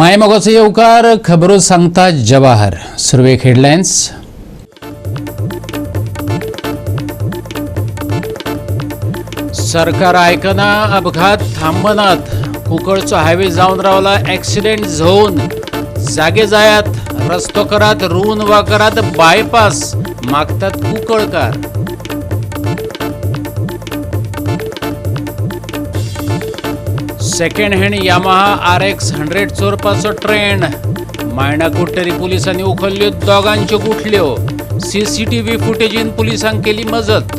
मायमोगाचो येवकार खबरो सांगता जवाहर. सुरवेक हेडलायन्स. सरकार आयकना, अपघात थांबनात. कुंकळचो हायवे जावन रावला ॲक्सिडेंट झोन. जागे जायात, रस्तो करात, रूण वा करात बायपास, मागतात कुंकळकार. सेकंड हँड यामाहा RX 100 चोरपाचो ट्रेंड. मायणा कुट्टेरी पुलिसांनी उखल्ल्यो दोगांच्यो गुठल्यो. CCTV फुटेजीन पुलिसांक केली मजत.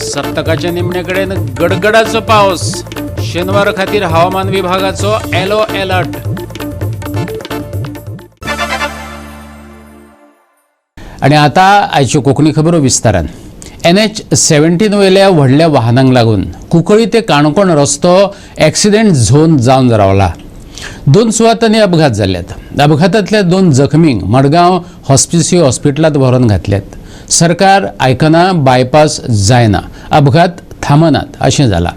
सप्तकाच्या निमणे कडेन गडगडाचो पावस. शेनवार खातीर हवामान विभागाचो येलो अलर्ट. आनी आतां आयच्यो कोंकणी खबरो विस्तारान. NH-17 वयल्या व्हडल्या वाहनांक लागून कुंकळी ते काणकोण रस्तो ॲक्सिडेंट झोन जावन रावला. 2 सुवातांनी अपघात जाल्यात. अपघातांतल्या 2 जखमींक मडगांव हॉस्पिसियो हॉस्पिटलांत व्हरून घातल्यात. सरकार आयकना, बायपास जायना, अपघात थांबनात अशें जालां.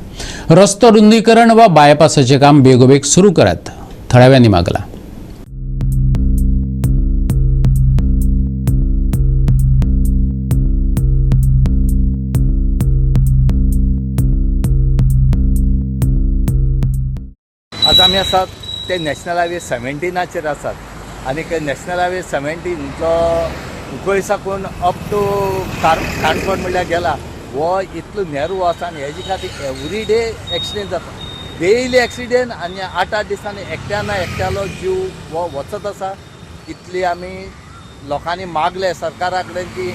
रस्तो रुंदीकरण वा बायपासाचें काम बेगोबेग सुरू करात, थळाव्यांनी मागलां. आज आमी आसात ते नॅशनल हायवे 17चेर आसात आनी नॅशनल हायवे 17 जो कुंकळी साकून अप टू काणकोण म्हणल्यार गेला हो इतलो नेरू आसा आनी हेजे खातीर एवरी डे एक्सिडेंट जाता. डेली एक्सिडेंट आनी 8-8 दिसांनी एकट्यालो जीव हो वचत आसा. इतली आमी लोकांनी मागले सरकारा कडेन की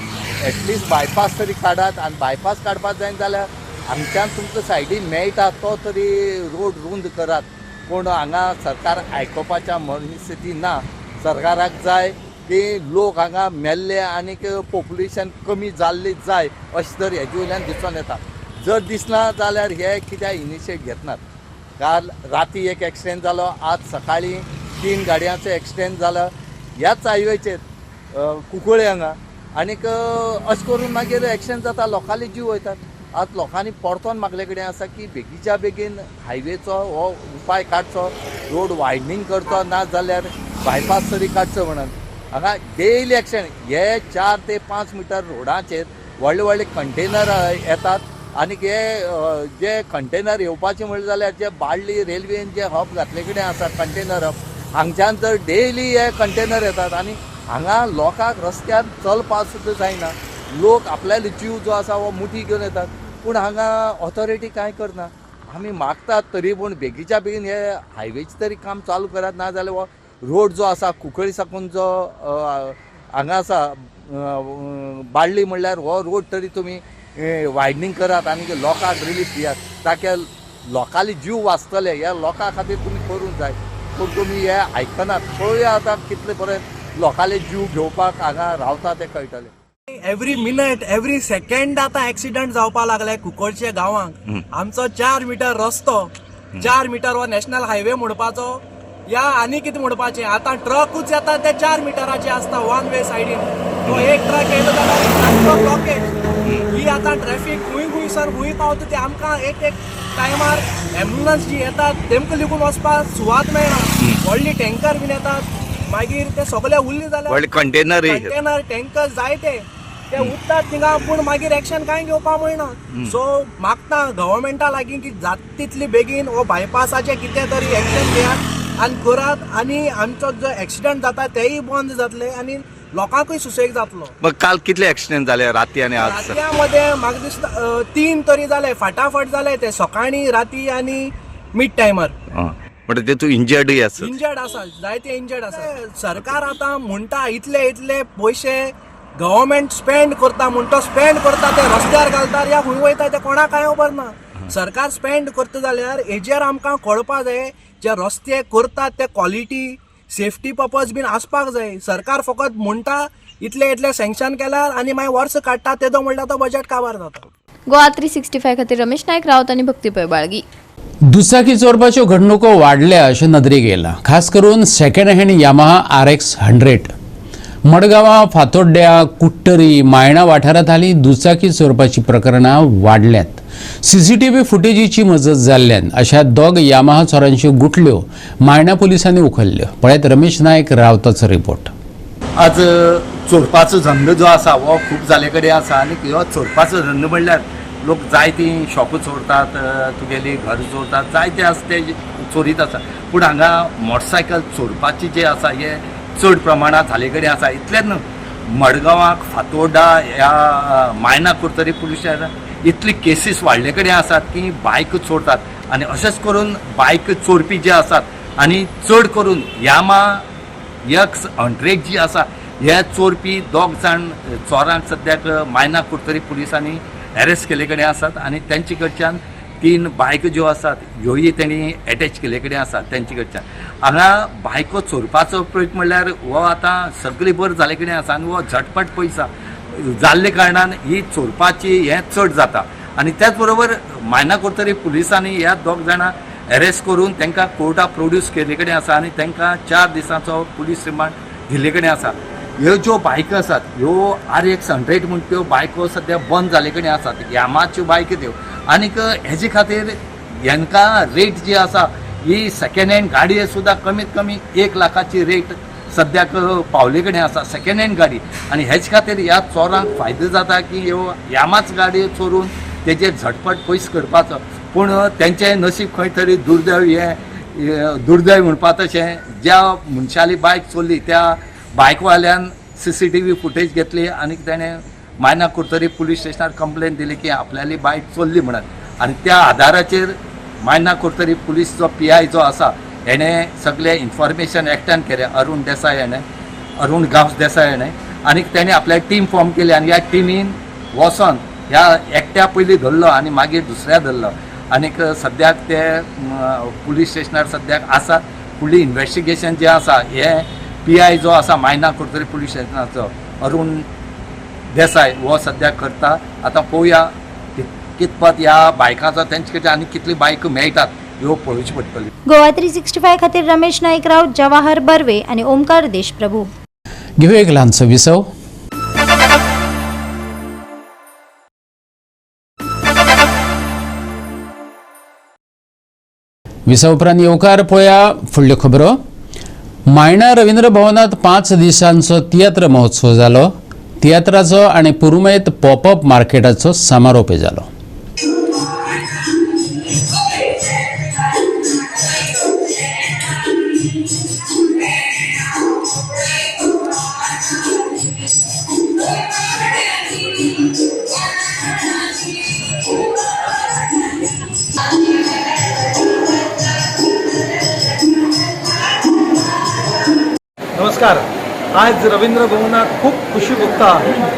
एटलिस्ट बायपास तरी काडात आनी बायपास काडपाक जाय जाल्यार हांगच्यान तुमकां सायडीन मेळटा तो तरी रोड रुंद करात. पूण हांगा सरकार आयकोपाच्या मनस्थिती ना. सरकाराक जाय की लोक हांगा मेल्ले आनीक पॉप्युलेशन कमी जाल्ली जाय अशें तर हेजे वयल्यान दिसून येता. जर दिसना जाल्यार हे कित्याक इनिशिएट घेतनात. काल राती एक एक्सिडेंट जालो, आज सकाळी 3 गाडयांचो एक्सिडेंट जालो ह्याच हायवेचेर कुंकळी हांगा. आनीक अशें करून मागीर एक्सिडेंट जाता, लोकांले जीव वयतात. आज लोकांनी परतोन म्हागले कडेन आसा की बेगीच्या बेगीन हायवेचो हो उपाय काडचो, रोड वायडनींग करचो, ना जाल्यार बायपास तरी काडचो म्हणून. हांगा डेली एक्सिडेंट हे 4 ते 5 मिटर रोडाचेर व्हडले व्हडले कंटेनर येतात. आनीक हे जे कंटेनर येवपाचे म्हणले जाल्यार जे बाळ्ळी रेल्वेन जे हब घातले कडेन आसा कंटेनर हब, हांगच्यान तर डेली हे कंटेनर येतात आनी हांगा लोकांक रस्त्यार चलपाक सुद्दां जायना. लोक आपल्यालो जीव जो आसा हो मुठी घेवन येतात. पूण हांगा ऑथॉरिटी कांय करना. आमी मागतात तरी पूण बेगीच्या बेगीन हे हायवेचें तरी काम चालू करात, ना जाल्यार हो रोड जो आसा कुंकळी साकून जो हांगा आसा बाळ्ळी म्हणल्यार हो रोड तरी तुमी वायडनींग करात आनी लोकांक रिलीफ दियात, ताके लोकांले जीव वाचतले. ह्या लोकां खातीर तुमी करूंक जाय. पूण तुमी हे आयकनात. पळोवया आतां कितले पर्यंत लोकांले जीव घेवपाक हांगा रावता तें कळटलें. एवरी मिनट एवरी सेकंड आता ऍक्सिडेंट जावपा लागले कुंकळचे गांवांक. आमचो 4 मीटर रस्तो, 4 मीटर हो नॅशनल हायवे म्हणपाचो या आनी कितें म्हणपाचें. आतां ट्रकूच येता ते 4 मिटराचे आसता वन वे सायडीन. तो एक ट्रक येयलो जाल्यार ब्लॉकेज. ही आतां ट्रॅफिक खूंय सर खूंय पावता ते आमकां एक टायमार एम्ब्युलन्स जी येतात तेमकां लिगून वचपाक सुवात मेळना. व्हडली टँकर बीन येतात, मागीर ते सगळे उरले जाल्यार कंटेनर टँकर जाय ते उरतात थिंगा, पूण मागीर एक्शन कांय घेवपाक मेळना. सो मागता गव्हर्मेंटा लागीं की जाता तितली बेगीन हो बायपासाचें कितें तरी एक्शन घेयात आनी करात आनी आमचो जो एक्सिडेंट जाता तेय बंद जातले आनी लोकांकूय सुसेग जातलो. मग काल कितले एक्सिडेंट जाले राती आनी आज? रात्यामध्ये म्हाका दिसता 3 तरी जाले, फाटाफट जाले ते सकाळी, राती आनी मिड टायमार. म्हणजे तेतून इंजर्ड आसा, जायते इंजर्ड आसा. सरकार आतां म्हणटा इतले पयशे गव्हर्मेंट स्पेंड करता म्हणटा, स्पेंड करता ते रस्त्यार घालतात या खंय वयता ते कोणाक कांय खबर ना. सरकार स्पेंड करता जाल्यार हेजेर आमकां कळपाक जाय जे रस्ते करतात ते क्वॉलिटी सेफ्टी पर्पज बीन आसपाक जाय. सरकार फकत म्हणटा इतले सँक्शन केल्यार आनी मागीर वर्स काडटा तेदो म्हणल्यार तो बजेट काबार जाता. गोवा 365 खातीर रमेश नायक रावत आनी भक्तीपय बाळगी. दुचाकी चोरपाच्यो घडणुको वाडल्या अशें नदरेक येयला, खास करून सेकंड हँड यामाहा RX 100. मडगांवां फातोड्ड्या कुट्टरी मायणा वाठारांत हालीं दुचाकी चोरपाची प्रकरणां वाडल्यांत. सीसीटीव्ही फुटेजीची मजत जाल्ल्यान अशा दोग यामाहा चोरांच्यो गुटल्यो मायणा पुलिसांनी उखल्ल्यो. पळयत रमेश नायक रावताचो रिपोर्ट. आज चोरपाचो धंदो जो आसा हो खूब जाले कडेन आसा आनी ह्यो चोरपाचो धंदो म्हणल्यार लोक जायतीं शॉपां चोरतात, तुगेली घर चोरतात, जायते आसा ते चोरीत आसा. पूण हांगा मोटरसायकल चोरपाची जे आसा हे चड प्रमाणांत जाले कडेन आसा. इतलेंच न्हू, मडगांवाक फातोड्डा ह्या मायना कुर्तरी पुलीस स्टेशनार इतली केसीस वाडले कडेन आसात की बायक चोरतात. आनी अशेंच करून बायक चोरपी जे आसात आनी चड करून यामा X100 जी आसा हे चोरपी दोग जाण चोरांक सद्याक मायना कुर्तरी पुलिसांनी अरेस्ट केले कडेन आसात. आनी तेंचे कडच्यान 3 बायक ज्यो आसात ह्योय तेणी अटॅच केले कडेन आसात तेंचे कडच्यान. हांगा बायको चोरपाचो प्रयत्न म्हणल्यार हो आतां सगळी बरें जाले कडेन आसा आनी हो झटपट पयसा जाल्ले कारणान ही चोरपाची हें चड जाता. आनी त्याच बरोबर मायना कुर्तरी पुलिसांनी ह्या दोग जाणां अरेस्ट करून तांकां कोर्टाक प्रोड्यूस केले कडेन आसा आनी तांकां 4 दिसांचो पुलीस रिमांड दिल्ले कडेन आसा. ह्यो ज्यो बायको आसात ह्यो RX100 म्हण त्यो बायको सद्या बंद जाले कडेन आसात, यामाच्यो बायको त्यो. आनीक हेजे खातीर हांकां रेट जी आसा ही सेकंड हँड गाडये सुद्दां कमीत कमी 1 लाखाची रेट सद्याक पावले कडेन आसा सेकंड हँड गाडी. आनी हेजे खातीर ह्या चोरांक फायदो जाता की ह्यो यामाच गाडयो चोरून तेजेर झटपट पयस करपाचो. पूण तेंचें नशीब खंय तरी दुर्दैव म्हणपा तशें, ज्या मनशाली बायक चोरली त्या बायकवाल्यान CCTV फुटेज घेतली आनी तेणें मायना कुर्तरी पुलीस स्टेशनार कंप्लेन दिली की आपल्याली बायक चोरली म्हणून. आनी त्या आधाराचेर मायना कुर्तरी पुलीसचो PI जो आसा हेणें सगळें इन्फॉर्मेशन एकठांय केलें. अरुण गांवस देसाय हेणें आनी तेणें आपल्या टीम फॉर्म केली आनी ह्या टिमीन वचोन ह्या एकट्या पयलीं धरलो आनी मागीर दुसऱ्या धरलो. आनीक सद्याक ते पुलीस स्टेशनार सद्याक आसा. फुडली इन्व्हेस्टिगेशन जें आसा हें PI जो आसा मायना कुर्तरी पुलीस स्टेशनाचो अरुण देसाय हो सद्याक करता. आतां पळोवया कितपत ह्या बायकाचो तेंचे कडच्यान आनी कितली बायक मेळटात ह्यो पळोवची पडटली. गोवा 365 खातीर रमेश नाईक राव, जवाहर बर्वे आणि ओमकार देशप्रभू. घेऊया एक ल्हानसो विसव. विसव उपरांत येवकार पळोवया फुडल्यो खबरो. मायणा रवींद्र भवनात 5 दिसांचो तियात्र महोत्सव जालो. तियात्राचो आनी पुरुमेत पॉपअप मार्केटाचो समारोप जालो. नमस्कार. आज रवींद्र भवनात खूप खुशी भोगता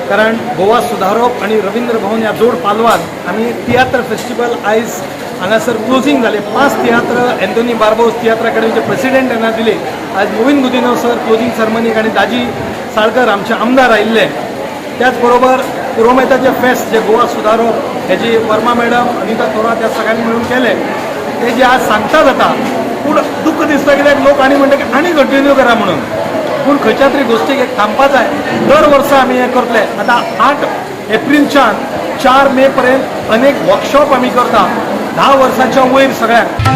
कारण गोवा सुदारप आणि रवींद्र भवन ह्या जोड पालवान आमी तियात्र फेस्टिवल आयज हांगासर क्लोजिंग जाले. 5 तियात्र एंथोनी बार्बोस तियात्र अकादमीचे प्रेसिडेंट यांना दिले. आज मोविन गुदिनव सर क्लोजिंग सर्मनीक आणि दाजी साळकर आमचे आमदार आयिल्ले. त्याचबरोबर पुरोमेताचे फेस्ट जे गोवा सुदारप हेजी वर्मा मॅडम, अनिता थोरात ह्या सगळ्यांनी मिळून केले ते जे आज सांगता जाता. पूण दुःख दिसता कित्याक लोक आनी म्हणटा की आनी कंटिन्यू करा म्हणून. पूण खंयच्या तरी गोश्टीक एक थांबपा जाय. दर वर्सा आमी हें करतले. आतां 8 एप्रिलच्यान 4 मे पर्यंत अनेक वर्कशॉप आमी करता 10 वर्सांच्या वयर सगळ्यांक.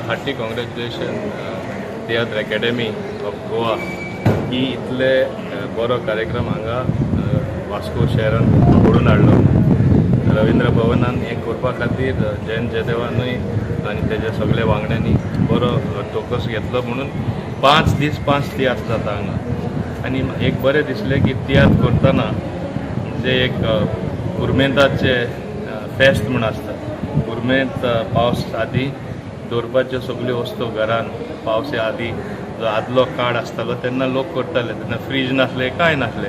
Hearty congratulation Tiatr academy of Goa ही इतले बरो कार्यक्रम हांगा वास्को शहरान घडोवन हाडलो. रवींद्र भवनान हें करपा खातीर जयंत जयदेवानूय आनी तेजे सगळे वांगड्यांनी बरो टोकस घेतलो म्हणून 5 दीस 5 तियात्र जाता हांगा. आनी एक बरें दिसलें की तियात्र करतना जे एक पुरमेंताचे फेस्त म्हण आसता. पुरमेंत पावस आदी दवरपाच्यो सगळ्यो वस्तू घरान पावसा आदी जो आदलो काळ आसतालो तेन्ना लोक करताले. तेन्ना फ्रीज नासले, कांय नासले.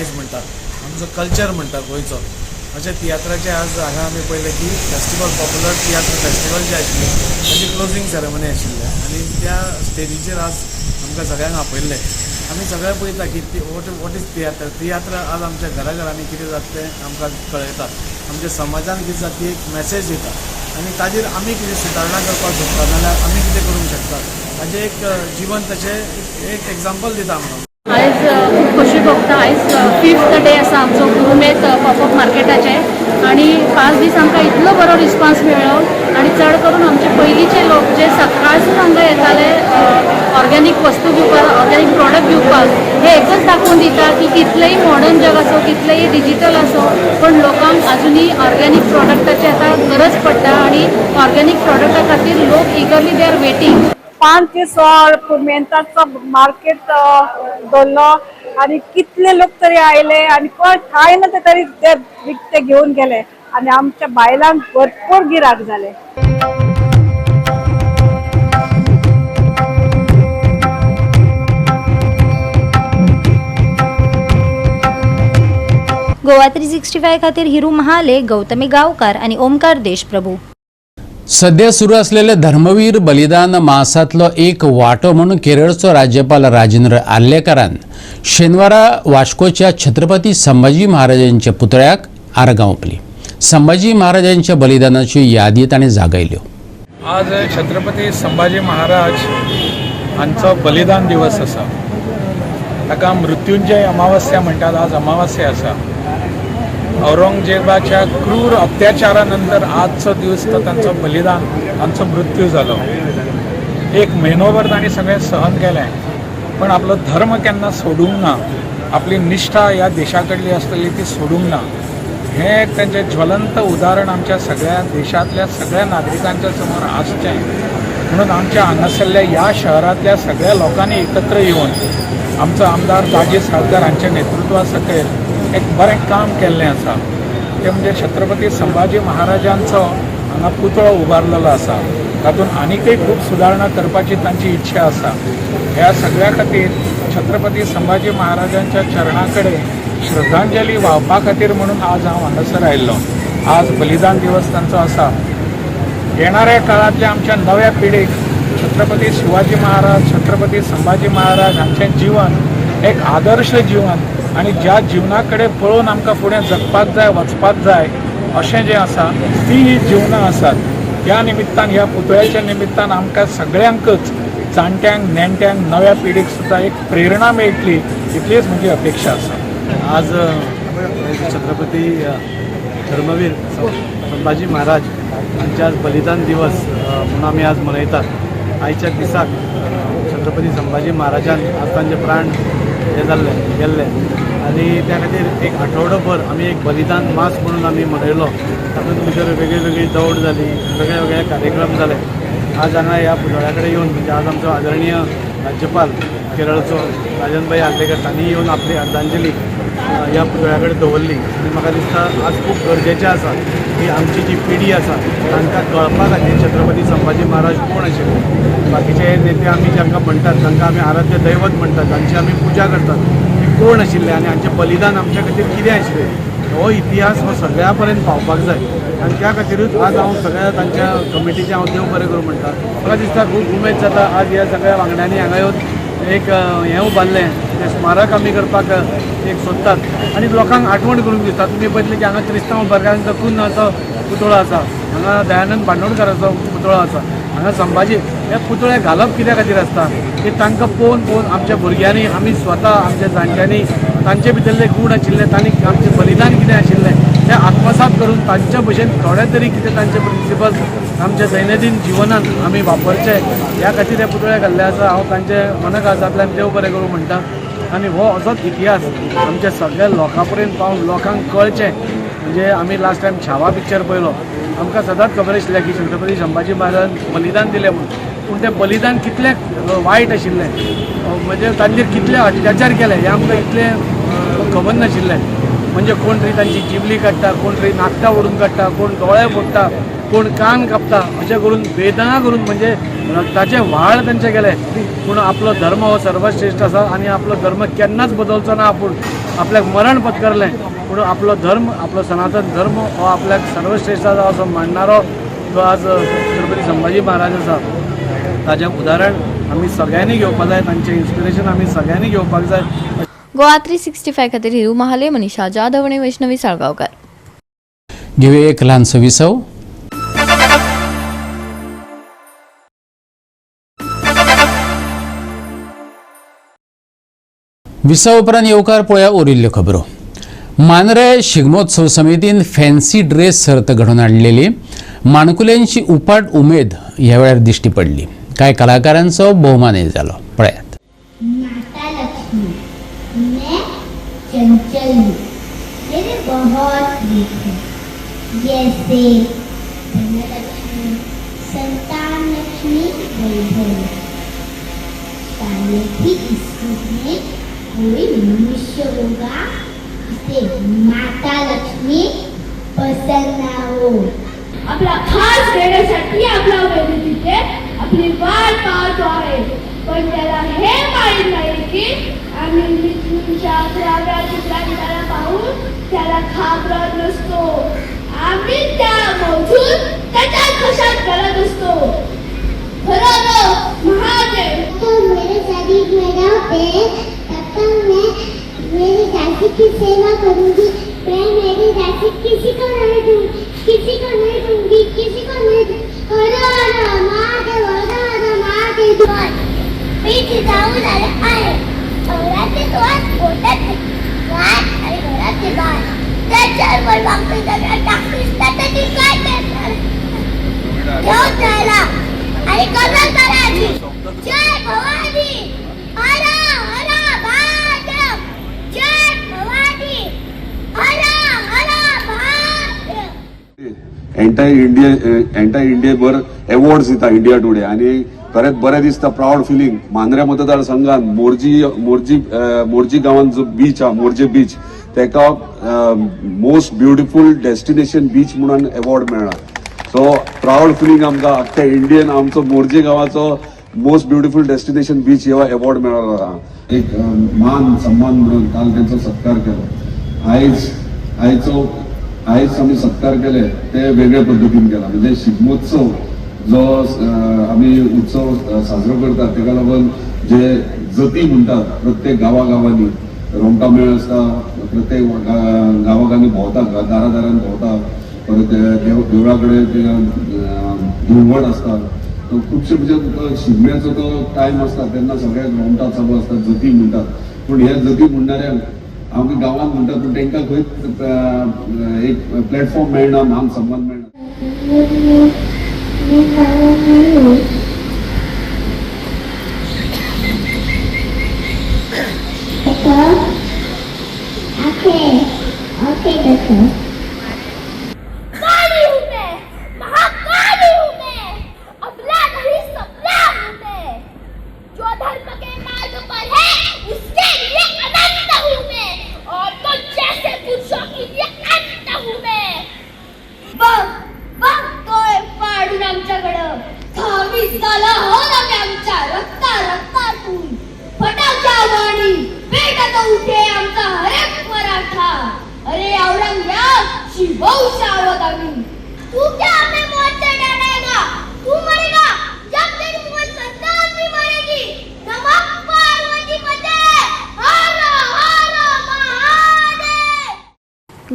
दायज म्हणटा आमचो कल्चर म्हणटा गोंयचो अशें तियात्राचे आज हांगा आमी पळयलें की फेस्टिवल पॉप्युलर तियात्र फेस्टिवल जे आशिल्लें ताची क्लोजींग सेरेमनी आशिल्लें आनी त्या स्टेजीचेर आज आमकां सगळ्यांक आपयल्लें आमी सगळे पळयता की वॉट इज तियात्र आज आमच्या घराघरांनी कितें जाता तें आमकां कळयता आमच्या समाजान कितें जाता ती एक मॅसेज दिता आनी ताजेर आमी कितें सुदारणा करपाक सोदता नाल्यार आमी कितें करूंक शकता ताजें एक जीवन तशें एक एग्जाम्पल दिता आमकां आयज खूब खोशी भोगता आयज 5th डे आसा आमचो गुरुमेत पॉपअप मार्केटाचे आनी 5 दीस आमकां इतलो बरो रिस्पॉन्स मेळ्ळो आनी चड करून आमचे पयलींचे लोक जे सकाळसून हांगा येताले ऑर्गेनीक वस्तू घेवपाक ऑर्गेनीक प्रॉडक्ट घेवपाक हे एकच दाखोवन दिता की कितलेंय मॉडर्न जग आसो कितलेंय डिजिटल आसो पण लोकांक अजुनूय ऑर्गेनीक प्रॉडक्टाची आतां गरज पडटा आनी ऑर्गेनीक प्रॉडक्टा खातीर लोक इगरली दे आर वेटींग 5 दीस मेहनताचो मार्केट दवरलो आनी कितले लोक तरी आयले आनी कोण खायना ते तरी ते विकते घेवन गेले आनी आमच्या बायलांक भरपूर गिराक जाले. गोवा 365 खातीर हिरू महाले, गौतमी गावकार आणि ओमकार देशप्रभू. सध्या सुरू असलेले धर्मवीर बलिदान मासातलो एक वाटो म्हणून केरळचो राज्यपाल राजेंद्र आर्लेकरान शेनवारा वास्कोच्या छत्रपती संभाजी महाराजांच्या पुतळ्याक आर्गां ओंपली. संभाजी महाराजांच्या बलिदानाची यादी ताणें जागयल्यो. आज छत्रपती संभाजी महाराज हांचो बलिदान दिवस आसा. ताका मृत्युंजय अमावस्या म्हणटात. आज अमावस्या आसा. औरंगजेबाच्या क्रूर अत्याचारानंतर आजचो दिवस तो तांचो बलिदान तांचो मृत्यू जालो. एक म्हयनोभर तांणी सगळें सहन केलें पण आपलो धर्म केन्ना सोडूंक ना. आपली निश्ठा ह्या देशा कडली आसतली ती सोडूंक ना. हें एक तांचें ज्वलंत उदाहरण आमच्या सगळ्या देशांतल्या सगळ्या नागरिकांच्या समोर आसचें म्हणून आमच्या हांगासरल्या ह्या शहरांतल्या सगळ्या लोकांनी एकत्र येवन आमचो आमदार दाजी साळकार हांच्या नेतृत्वा सकयल एक बरें काम केल्लें आसा. तें म्हणजे छत्रपती संभाजी महाराजांचो हांगा पुतळो उबारलेलो आसा. तातूंत आनीकय खूब सुदारणा करपाची तांची इच्छा आसा. ह्या सगळ्या खातीर छत्रपती संभाजी महाराजांच्या चरणा कडेन श्रद्धांजली व्हांवपा खातीर म्हणून आज हांव हांगासर आयिल्लो. आज बलिदान दिवस तांचो आसा. येणाऱ्या काळांतल्या आमच्या नव्या पिढीक छत्रपती शिवाजी महाराज छत्रपती संभाजी महाराज हांचें जिवन एक आदर्श जिवन आनी ज्या जिवना कडेन पळोवन आमकां फुडें जगपाक जाय वचपाक जाय अशें जें आसा ती ही जिवनां आसात. ह्या निमित्तान ह्या पुतळ्याच्या निमित्तान आमकां सगळ्यांकच जाणट्यांक नेणट्यांक नव्या पिढीक सुद्दां एक प्रेरणा मेळटली इतलीच म्हजी अपेक्षा आसा. आज छत्रपती धर्मवीर संभाजी महाराज हांचे आज बलिदान दिवस म्हणून आमी आज मनयतात. आयच्या दिसाक छत्रपती संभाजी महाराजान आज तांचे प्राण हे जाल्ले गेल्ले आनी त्या खातीर एक आठवडोभर आमी एक बलिदान मास म्हणून आमी मनयलो. तातूंत भितर वेगळी वेगळी दौड जाली वेगळे वेगळे कार्यक्रम जाले. आज हांगा ह्या पुतळ्या कडेन येवन म्हणजे आज आमचो आदरणीय राज्यपाल केरळचो राजनभाई आर्लेकर तांणी येवन आपली आर्दांजली ह्या पुतळ्या कडेन दवरली आनी म्हाका दिसता आज खूब गरजेचें आसा की आमची जी पिढी आसा तांकां कळपा खातीर छत्रपती संभाजी महाराज कोण आशिल्ले. बाकीचे नेते आमी जांकां म्हणटात तांकां आमी आराध्य दैवत म्हणटात तांची आमी पुजा करतात की कोण आशिल्ले आनी हांचें बलिदान आमच्या खातीर कितें आशिल्लें हो इतिहास हो सगळ्या पर्यंत पावपाक जाय. आनी त्या खातीरूच आज हांव सगळ्या तांच्या कमिटीचें हांव देव बरें करूं म्हणटा. म्हाका दिसता खूब उमेद जाता आज ह्या सगळ्या वांगड्यांनी हांगा येवन एक हें उबारलें तें स्मारक आमी करपाक एक सोदतात आनी लोकांक आठवण करून दितात. तुमी पळयतलें की हांगा क्रिस्तांव भरकांचो कुन्नाचो पुतळो आसा. हांगा दयानंद बांदोडकराचो पुतळो आसा. हांगा संभाजी हे पुतळे घालप कित्या खातीर आसता की तांकां पळोवन आमच्या भुरग्यांनी आमी स्वता आमच्या जाणट्यांनी तांचे भितरले गूण आशिल्ले तांणी आमचें बलिदान कितें आशिल्लें तें आत्मसात करून तांच्या भशेन थोडे तरी कितें तांचे प्रिंसिपल्स आमच्या दैनंदीन जिवनांत आमी वापरचे ह्या खातीर हे पुतळे घाल्ले आसा. हांव तांचे मनकाळजांतल्यान देव बरें करूं म्हणटा. आनी हो असोच इतिहास आमच्या सगळ्या लोकां पर्यंत पावून लोकांक कळचें. म्हणजे आमी लास्ट टायम छावा पिक्चर पळयलो. आमकां सदांच खबर आशिल्लें की छत्रपती संभाजी महाराज बलिदान दिलें म्हणून पूण तें बलिदान कितलें वायट आशिल्लें म्हणजे तांचेर कितले अत्याचार केले हें आमकां इतलें खबर नाशिल्लें. म्हणजे कोण तरी तांची जिबली काडटा कोण तरी नाकटां ओडून काडटा कोण दोळे फोडटा कोण कान कापता अशें करून वेदना करून म्हणजे रक्ताचे व्हाळ तांचे गेले. पूण आपलो धर्म हो सर्वश्रेश्ठ आसा आनी आपलो धर्म केन्नाच बदलचो ना आपूण आपल्याक मरण पत्करलें पूण आपलो धर्म, आपलो सनातन धर्म हो आपल्याक सर्वश्रेष्ठ आसा असो मानणारो जो आज छत्रपती संभाजी महाराज आसा, ताचें उदाहरण आमी सगळ्यांनी घेवपाक जाय, तांचें इन्स्पिरेशन आमी सगळ्यांनी घेवपाक जाय. गोवा 365 खातीर हिरू महाले, मनीषा जाधव आणि वैष्णवी साळगांवकार. घेऊया एक ल्हानसो विसव. विसव उपरांत येवकार पळोवया उरिल्ल्यो खबरो. मांद्रे शिगमोत्सव समितीन फॅन्सी ड्रेस सर्त घडोवन हाडलेली माणकुल्यांची उपाट उमेद ह्या वेळार दिश्टी पडली. कांय कलाकारांचो भोवमानय जालो. पळयात. माता लक्ष्मी मैं चंचल हूँ, मेरे बहुत गीत हैं, जैसे धनलक्ष्मी, संतान लक्ष्मी, वैभव. शायद ही इस रूप में कोई मनुष्य होगा जिसे माता लक्ष्मी पसंद ना हो. आपला खास देण्यासाठी आपला वेळ तिथे आपली वाट पाहतो आहे, पण त्याला हे माहीत नाही की आम्ही मृत्यूच्या 11व्या चित्राला पाहून त्याला घाबरत नसतो. आम्ही त्यामधून त्याच्या घशात घालत असतो. खरं महादेव तो मेरे शरीर में रहोगे तब तक मैं मेरी दासी की सेवा करूंगी. मैं मेरी दासी किसी को नहीं दूंगी, किसी को नहीं दूंगी, किसी को नहीं दूंगी. महादेव महादेव. मी जाऊन आले आहे. घराचे द्वार पोटात आणि घराचे बाळ त्याच्यावर वापरून सगळ्या टाकलीस तर त्याची काय करणार. घेऊन जायला आणि कसा करायची. जय भवानी. हरा हरा महादेव. जय भवानी. हरा हरा महादेव. एंटायर इंडिया भर अवॉर्ड्स दिता इंडिया टुडे आनी खरेंच बरें दिसता. Proud feeling. मांद्रे मतदारसंघात मोरजी गांवांत जो बीच हा, मोरजे बीच, तेका मोस्ट ब्युटिफूल डेस्टिनेशन बीच म्हणून अवॉर्ड मेळ्ळा. सो प्राऊड फिलींग आमकां अख्ख्या इंडियन आमचो मोरजे गांवाचो मोस्ट ब्युटिफूल डेस्टिनेशन बीच ह्या अवॉर्ड मेळ्ळो आहा. एक मान सन्मान म्हणून काल त्यांचो सत्कार केलो. आयज आमी सत्कार केले ते वेगळ्या पद्धतीन केला. म्हणजे शिगमोत्सव जो आमी उत्सव साजरो करतात तेका लागून जे जती म्हणटात प्रत्येक गांवागांवांनी रोमटा मेळ आसता, प्रत्येक गांवागांनी भोंवता, दारादारान भोंवता, परत देवळा कडेन धुळवट आसता. खुबशे म्हणजे शिगम्याचो तो टायम आसता तेन्ना सगळ्याक रोमटा चालू आसता, जती म्हणटात. पूण हे जती म्हणणाऱ्यांक आमच्या गांवांत म्हणटात पूण तांकां खंय एक प्लॅटफॉर्म मेळना, मान सन्मान मेळना.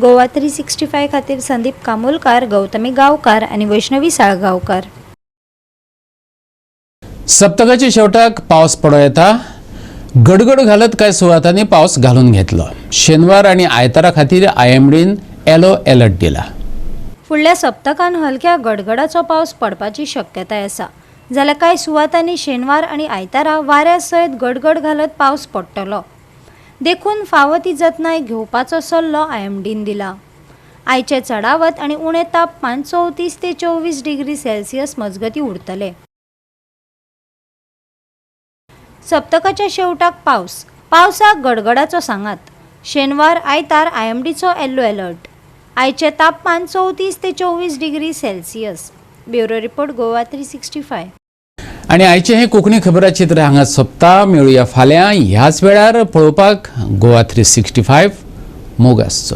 गोवा 365 खातीर संदीप कामोलकार, गौतमी गांवकार आणि वैष्णवी साळगांवकार. सप्तकाच्या शेवटाक पावस पडो येता. गडगड घालत कांय सुवातांनी पावस घालून घेतलो. शेनवार आणि आयतारा खातीर IMDन येलो अलर्ट दिला. फुडल्या सप्तकान हलक्या गडगडाचो पावस पडपाची शक्यताय आसा. जाल्यार कांय सुवातांनी शेनवार आणि आयतारा वाऱ्या सयत गडगड घालत पावस पडटलो. देखून फावो ती जतनाय घेवपाचो सल्लो IMDन दिला. आयचे चडावत आणि उणे तापमान 34 ते 24 डिग्री सेल्सियस मजगती उरतले. सप्तकाच्या शेवटाक पावसाक गडगडाचो सांगात. शेनवार आयतार IMDचो येल्लो अलर्ट. आयचे तापमान 34 ते 24 degree Celsius. Bureau report Goa 365. आणि आयचे हे कोंकणी खबराचित्र हांगा सोंपता. मेळुया फाल्यां ह्याच वेळार पळोवपाक गोवा 365 मोग आसचो.